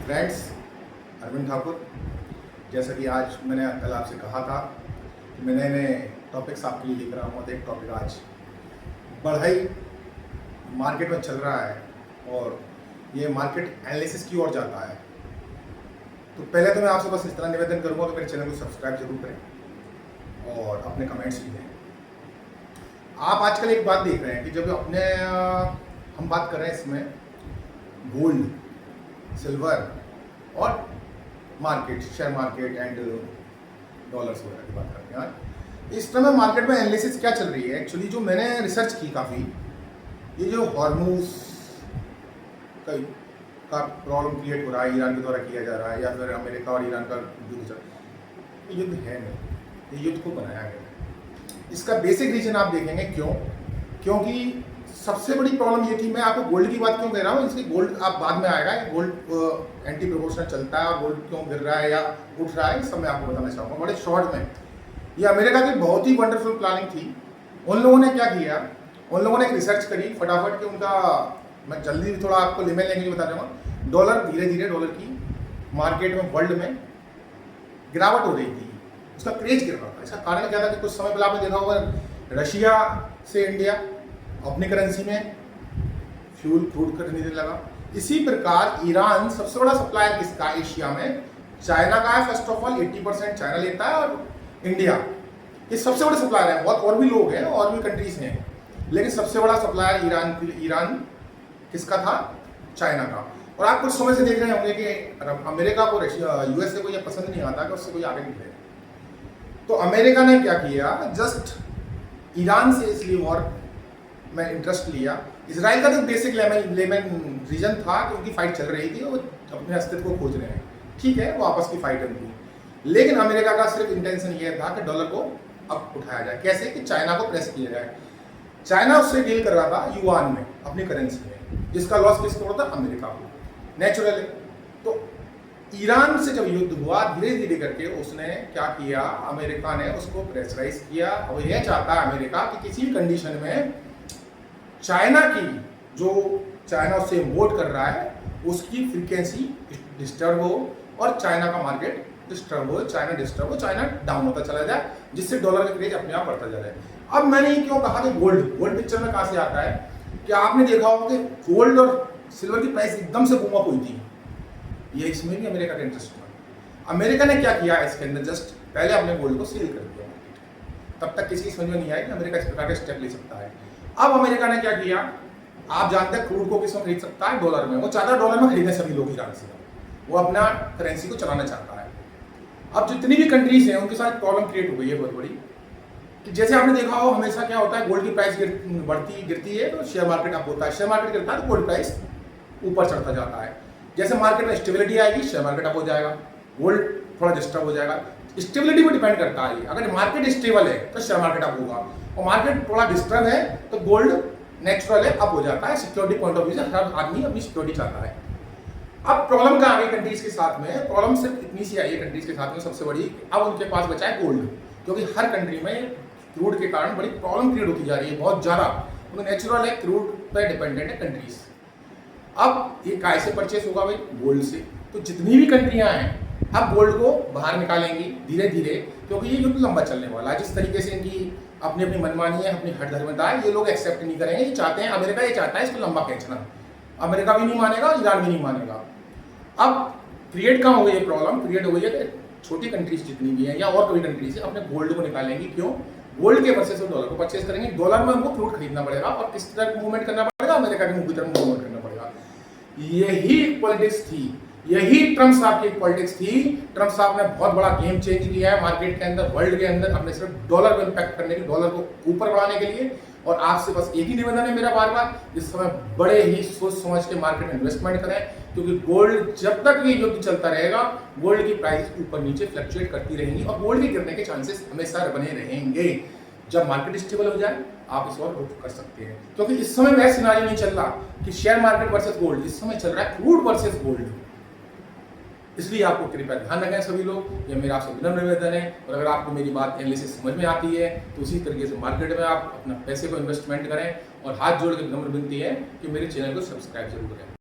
Friends, Arvind Thakur. जैसा कि आज मैंने कल आपसे कहा था कि मैं नए नए टॉपिक्स आपके लिए लिख रहा हूँ। तो एक टॉपिक आज बढ़ई मार्केट में चल रहा है और ये मार्केट एनालिसिस की ओर जाता है। तो पहले तो मैं आपसे बस इस तरह निवेदन करूँगा कि मेरे चैनल को सब्सक्राइब जरूर करें और अपने कमेंट्स भी दें। आप आजकल एक बात देख रहे हैं कि जब हम बात कर रहे हैं इसमें गोल्ड, सिल्वर और market, share market and dollars वगैरह की बात करते हैं। इस समय मार्केट में एनालिसिस क्या चल रही है एक्चुअली, जो मैंने रिसर्च की काफ़ी, ये जो हॉर्मूज का प्रॉब्लम क्रिएट हो रहा है, ईरान के द्वारा किया जा रहा है, या फिर अमेरिका और ईरान का युद्ध चल रहा है, ये युद्ध है नहीं, ये युद्ध को बनाया गया है। इसका बेसिक रीजन आप देखेंगे क्यों, क्योंकि सबसे बड़ी प्रॉब्लम ये थी। मैं आपको गोल्ड की बात क्यों कह रहा हूँ, इसकी गोल्ड आप बाद में आएगा, गोल्ड एंटी प्रोपोर्शनल चलता है और गोल्ड क्यों गिर रहा है या उठ रहा है, सब मैं आपको बताना चाहूँगा बड़े शॉर्ट में। ये अमेरिका की बहुत ही वंडरफुल प्लानिंग थी। उन लोगों ने क्या किया, उन लोगों ने एक रिसर्च करी फटाफट कि उनका, मैं जल्दी थोड़ा आपको लेमन लैंग्वेज बता दूँगा। डॉलर धीरे धीरे, डॉलर की मार्केट में वर्ल्ड में गिरावट हो रही थी, उसका क्रेज गिर रहा था। इसका कारण क्या था कि कुछ समय पहले आपने देखा होगा रशिया से इंडिया अपनी करेंसी में फ्यूल क्रूड खरीदने लगा। इसी प्रकार ईरान सबसे बड़ा सप्लायर किसका एशिया में, चाइना का है। फर्स्ट ऑफ ऑल 80% चाइना लेता है और इंडिया ये सबसे बड़े सप्लायर है। बहुत और भी लोग हैं और भी कंट्रीज हैं, लेकिन सबसे बड़ा सप्लायर ईरान किसका था, चाइना का। और आप कुछ समय से देख रहे होंगे कि अमेरिका को यूएसए को यह पसंद नहीं आता कि उससे कोई आगे निकले। तो अमेरिका ने क्या किया, जस्ट ईरान से इसलिए वॉर में इंटरेस्ट लिया। इसराइल का तो बेसिक लेमन रीजन था कि उनकी फाइट चल रही थी, वो अपने अस्तित्व को खोज रहे हैं, ठीक है, वो आपस की फाइट उनकी। लेकिन अमेरिका का सिर्फ इंटेंशन ये था कि डॉलर को अब उठाया जाए। कैसे कि चाइना को प्रेस किया जाए। चाइना उससे डील कर रहा था युआन में, अपनी करेंसी में, जिसका लॉस किसको होता, अमेरिका को, नेचुरली। तो ईरान से जब युद्ध हुआ, धीरे धीरे करके उसने क्या किया, अमेरिका ने उसको प्रेशराइज किया। और यह चाहता है अमेरिका कि किसी भी कंडीशन में चाइना की, जो चाइना उससे इम्पोर्ट कर रहा है, उसकी फ्रीक्वेंसी डिस्टर्ब हो और चाइना का मार्केट डिस्टर्ब हो, चाइना डिस्टर्ब हो, चाइना डाउन होता चला जाए, जिससे डॉलर का क्रेज अपने आप बढ़ता जा रहा है। अब मैंने ये क्यों कहा कि गोल्ड पिक्चर में कहाँ से आता है, कि आपने देखा होगा कि गोल्ड और सिल्वर की प्राइस एकदम से बूम अप हुई थी। ये इसमें भी अमेरिका का इंटरेस्ट था। अमेरिका ने क्या किया इसके अंदर, जस्ट पहले अपने गोल्ड को सेल कर दिया। तब तक किसी की समझ में नहीं आया कि अमेरिका इस प्रकार के स्टेप ले सकता है। अब अमेरिका ने क्या किया, आप जानते हैं क्रूड को किसमें खरीद सकता है, डॉलर में। वो चाहता है डॉलर में खरीदे सभी लोग ईरान से, वो अपना करेंसी को चलाना चाहता है। अब जितनी भी कंट्रीज हैं उनके साथ प्रॉब्लम क्रिएट हो गई है बहुत बड़ी, कि जैसे आपने देखा हो हमेशा क्या होता है, गोल्ड की प्राइस गिरती है तो शेयर मार्केट अप होता है, शेयर मार्केट गिरता है तो गोल्ड प्राइस ऊपर चढ़ता जाता है। जैसे मार्केट में स्टेबिलिटी आएगी, शेयर मार्केट अप हो जाएगा, गोल्ड थोड़ा डिस्टर्ब हो जाएगा। स्टेबिलिटी पर डिपेंड करता है। अगर मार्केट स्टेबल है तो शेयर मार्केट अप होगा, और मार्केट थोड़ा डिस्टर्ब है तो गोल्ड नेचुरल है अप हो जाता है। सिक्योरिटी पॉइंट ऑफ व्यू से हर आदमी अपनी सिक्योरिटी चाहता है। अब प्रॉब्लम कहाँ आ गई कंट्रीज के साथ में, प्रॉब्लम सिर्फ इतनी सी आई है कंट्रीज के साथ में सबसे बड़ी, अब उनके पास बचा है गोल्ड। क्योंकि हर कंट्री में क्रूड के कारण बड़ी प्रॉब्लम क्रिएट होती जा रही है, बहुत ज़्यादा। क्योंकि नेचुरल है, क्रूड पर डिपेंडेंट है कंट्रीज। अब ये काय से परचेस होगा भाई, गोल्ड से। तो जितनी भी कंट्रियां हैं अब गोल्ड को बाहर निकालेंगी धीरे धीरे, क्योंकि ये युद्ध लंबा चलने वाला है। जिस तरीके से इनकी अपनी अपनी मनमानी है, अपनी हठधर्मिता है, ये लोग एक्सेप्ट नहीं करेंगे। ये चाहते हैं, अमेरिका ये चाहता है इसको लंबा खींचना। अमेरिका भी नहीं मानेगा, ईरान भी नहीं मानेगा। अब क्रिएट कहाँ हो गई ये प्रॉब्लम, क्रिएट हो गई है कि छोटी कंट्रीज जितनी भी हैं या और कोई कंट्रीज है अपने गोल्ड को निकालेंगी। क्यों, गोल्ड के वर्सेस डॉलर को परचेज करेंगे। डॉलर में हमको क्रूड खरीदना पड़ेगा और किस तरह मूवमेंट करना पड़ेगा, अमेरिका के मुंह की तरफ मूवमेंट करना पड़ेगा। यही पॉलिटिक्स थी, यही ट्रम्प साहब की पॉलिटिक्स थी। ट्रम्प साहब ने बहुत बड़ा गेम चेंज किया है मार्केट के अंदर, वर्ल्ड के अंदर, अपने सिर्फ डॉलर को इम्पैक्ट करने के, डॉलर को ऊपर बढ़ाने के लिए। और आपसे बस एक ही निवेदन है मेरा बार बार, इस समय बड़े ही सोच समझ के मार्केट में इन्वेस्टमेंट करें, क्योंकि गोल्ड जब तक ये युद्ध चलता रहेगा, गोल्ड की प्राइस ऊपर नीचे फ्लक्चुएट करती रहेंगी और गोल्ड के गिरने के चांसेस हमेशा बने रहेंगे। जब मार्केट स्टेबल हो जाए आप इस और रुक कर सकते हैं, क्योंकि इस समय वह सिनारियो नहीं चल रहा कि शेयर मार्केट वर्सेस गोल्ड, इस समय चल रहा है क्रूड वर्सेस गोल्ड। इसलिए आपको कृपया ध्यान रखें सभी लोग, ये मेरा आपसे विनम्र निवेदन है। और अगर आपको मेरी बात एनालिसिस समझ में आती है तो उसी तरीके से मार्केट में आप अपना पैसे को इन्वेस्टमेंट करें। और हाथ जोड़ के विनम्र विनती है कि मेरे चैनल को सब्सक्राइब जरूर करें।